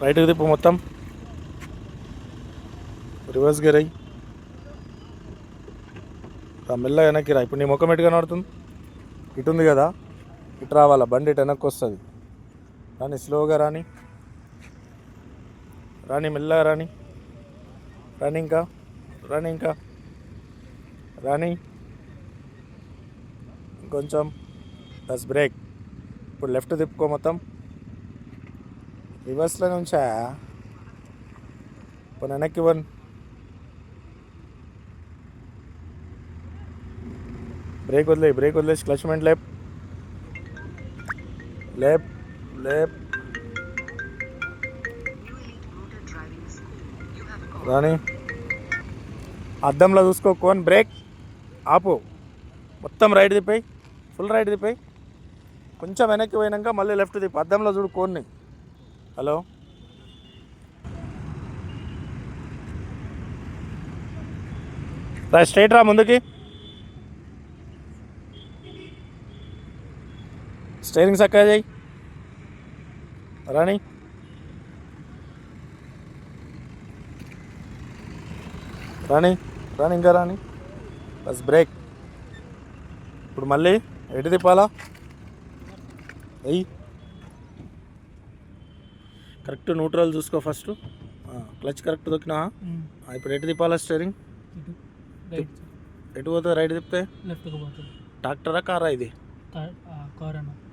రైట్కి తిప్పు మొత్తం, reverse gear అయ్యి మెల్లగా వెనక్కి రా. ఇప్పుడు నీ ముఖం ఎటు కనబడుతుంది? ఇటు ఉంది కదా, ఇటు రావాలా, బండి ఇటు వెనక్కి వస్తుంది. రాని స్లోగా రాని, రాని మెల్లగా రాని, రాని ఇంకా, రాని ఇంకా, రాని ఇంకొంచెం. Plus break. ఇప్పుడు లెఫ్ట్ తిప్పుకో మొత్తం, రివర్స్లో నుంచా. ఇప్పుడు వెనక్కి వన్, బ్రేక్ వదిలేసి క్లచ్ మెంట్ లేప్ లేప్ లేప్ రాని. అద్దంలో చూసుకో, కోన్ బ్రేక్ ఆపు, మొత్తం రైట్ తిప్పాయి, ఫుల్ రైట్ తిప్పాయి. కొంచెం వెనక్కి పోయినాక మళ్ళీ లెఫ్ట్ తిప్పు, అద్దంలో చూడు కోన్ని. హలో, స్ట్రైట్ రా ముందుకి, స్టీరింగ్ చక్కగా చేయి. రాని రాని రాని ఇంకా రాని. బస్ బ్రేక్. ఇప్పుడు మళ్ళీ ఎటు తిప్పాలా? అయ్యి కరెక్ట్ న్యూట్రల్ చూసుకో ఫస్ట్. క్లచ్ కరెక్ట్ దొక్కినా. ఇప్పుడు ఎటు తిప్పాలా స్టీరింగ్? ఎటు పోతుంది? రైట్ తిప్పితే ట్రాక్టరా కారా? ఇది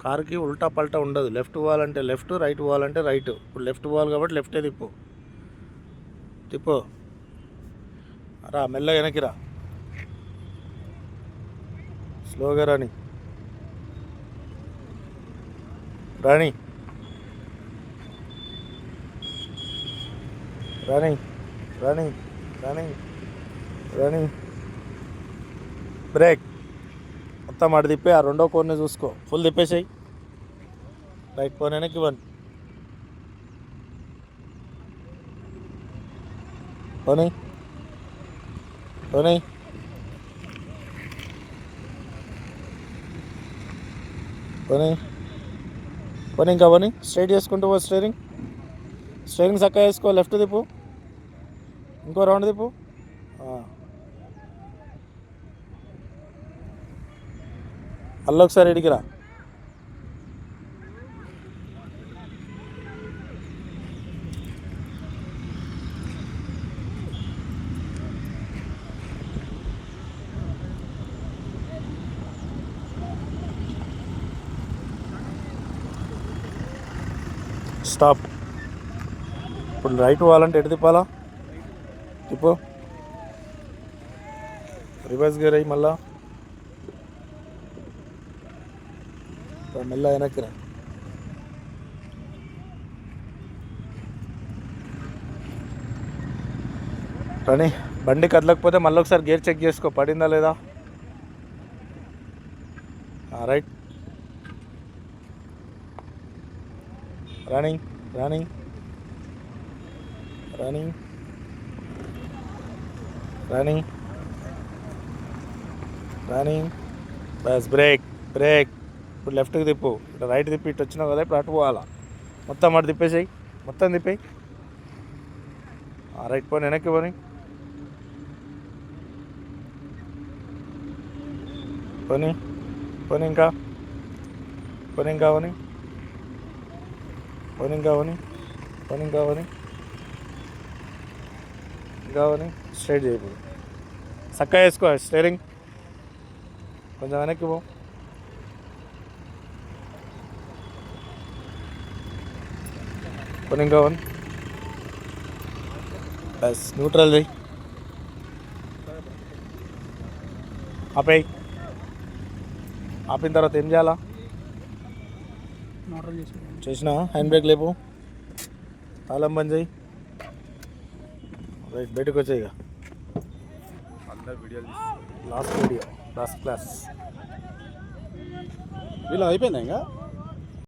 కార్కి ఉల్టా పల్టా ఉండదు. లెఫ్ట్ పోవాలంటే లెఫ్ట్, రైట్ పోవాలంటే రైట్. ఇప్పుడు లెఫ్ట్ పోవాలి కాబట్టి లెఫ్టే తిప్పు. తిప్పు రా, మెల్లగా వెనక్కి రా, స్లోగా రాని రాని రాని రాని రాని రాని. బ్రేక్. మొత్తం అటు తిప్పి ఆ రెండో కోర్ని చూసుకో, ఫుల్ తిప్పేసాయి. రైట్ కోన్ వెనక్కి వన్, పోనీ పోనీ పోనీ పోనీ ఇంకా పోనీ. స్ట్రైట్ చేసుకుంటూ పో. స్టీరింగ్ చక్కగా వేసుకో. లెఫ్ట్ తిప్పు, ఇంకో రౌండ్ తిప్పు. మళ్ళీ ఒకసారి ఇడికి రా. స్టాప్. ఇప్పుడు రైట్ పోవాలంటే ఎటు తిప్పాలా? తిప్పు, రివర్స్ గేర్ అయ్యి మళ్ళా మెల్ల వెనక్కి రా. కానీ బండి కదలకపోతే మళ్ళీ ఒకసారి గేర్ చెక్ చేసుకో, పడిందా లేదా. రైట్. రాని రాని రాని రాని రాని. బస్ బ్రేక్. ఇప్పుడు లెఫ్ట్కి తిప్పు, ఇటు రైట్ తిప్పి ఇటు వచ్చినావు కదా, ఇప్పుడు అటు పోవాలా. మొత్తం అటు తిప్పేసాయి, మొత్తం తిప్పేయి. రైట్ పోనీ, వెనక్కి పోనీ పోనీ పోనీ ఇంకా పోనీ ఇంకా పోనీ పోనీ ఇంకా పోనీ పోనీ ఇంకా పోనీ ఇంకా పోనీ. స్ట్రైట్ చేయకూడదు, చక్కగా వేసుకో. స్టీరింగ్ కొంచెం వెనక్కి పో. పోనీ ఇంకా పోనీ. బస్ న్యూట్రల్ చేయి, ఆపేయి. ఆపిన తర్వాత ఏం చేయాలా? చేసినా హ్యాండ్ బ్రేక్ లేపు, తాళం బంద్ చేయి. రైట్, బయటకు వచ్చాయి. ఇక లాస్ట్ వీడియో, లాస్ట్ క్లాస్. వీళ్ళు అయిపోయిందా ఇంకా?